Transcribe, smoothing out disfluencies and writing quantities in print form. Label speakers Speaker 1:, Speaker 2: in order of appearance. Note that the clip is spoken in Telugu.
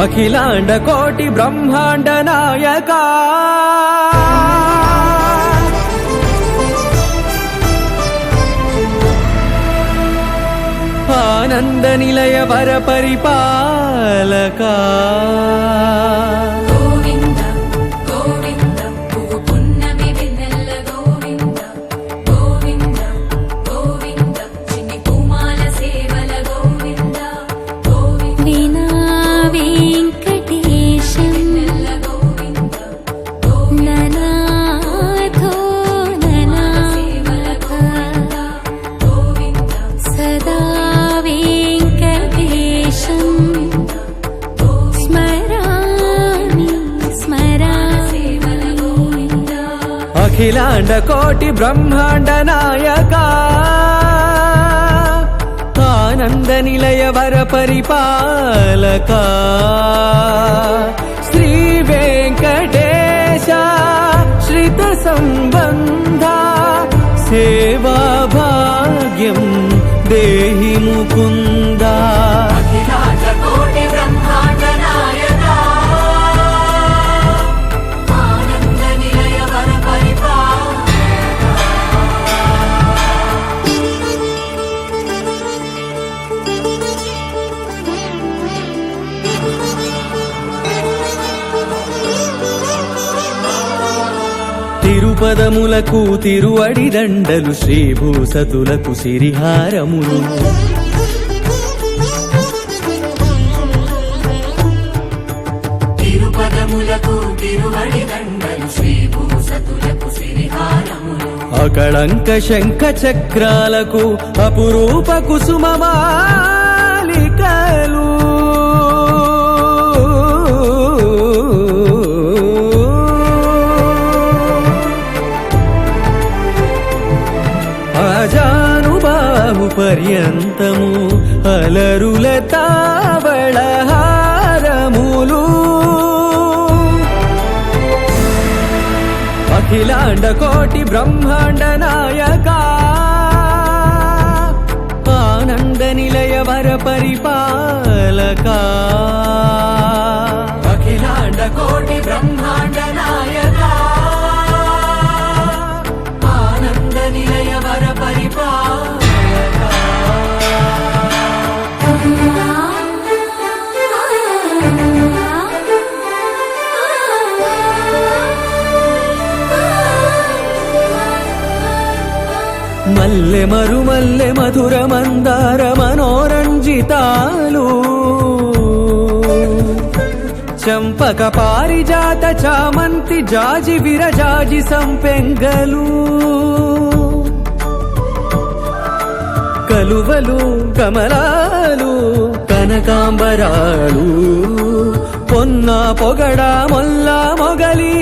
Speaker 1: అఖిలాండ కోటి బ్రహ్మాండ నాయక ఆనంద నిలయ వర పరిపాలక అఖిలాండ కోటి బ్రహ్మాండ నాయక ఆనంద నిలయ వర పరిపాలక శ్రీ వెంకటేశ శ్రిత సంబంధ సేవా భాగ్యం దేహి ముకుంద.
Speaker 2: అఖిలాండ కోటి బ్రహ్మాండ నాయక ఆనంద నిలయ వర
Speaker 1: తిరుపదములకు తిరువడి దండలు శ్రీభూసతులకు సిరిహారములు
Speaker 2: తిరుపదములకు తిరువడి దండలు శ్రీభూసతులకు సిరిహారములు
Speaker 1: అకళంక శంఖ చక్రాలకు అపురూప కుసుమమాలికలు అజానుబాహు పర్యంతము అలరుల తావళహారములు అఖిలాండ కోటి బ్రహ్మాండ నాయక ఆనంద నిలయ వర పరిపాలక అఖిలాండ కోటి బ్రహ్మాండ నాయక ఆనంద నిలయ వర పరిపాలక. మల్లె మరుమల్లె మధుర మందార మనోరంజితాలు చంపక పారిజాత చామంతి జాజి విరజాజి సంపెంగలు కలువలు కమలాలు కనకాంబరాలు పొన్న పొగడ మొల్ల మొగలి